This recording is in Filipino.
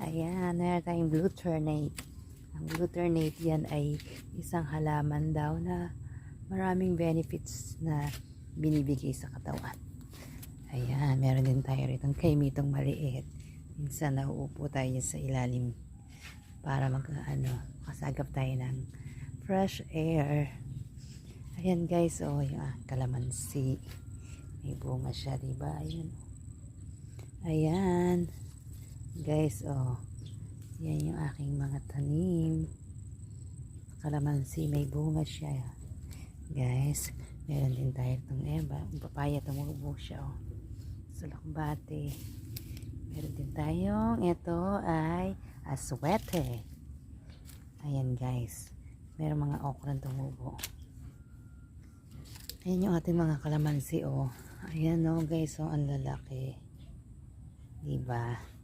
Ayan, meron tayong blue ternate. Ang blue ternate yan ay isang halaman daw na maraming benefits na binibigay sa katawan. Ayan, meron din tayo rito kay mitong maliit. Minsan nauupo tayo sa ilalim para kasagap tayo ng fresh air. Ayan guys, oh, yung kalamansi. May bunga siya, diba? Ayan. Ayan. Guys, oh. Yan yung aking mga tanim. Kalamansi, may bunga siya. Guys, meron din tayo itong papaya, tumubo siya, oh. Sulakbate. Meron din tayong, ito ay aswete. Ayan guys. Meron mga okra tumubo. Ayan yung ating mga kalamansi, oh. Ayan, oh guys, oh, ang lalaki. Diba?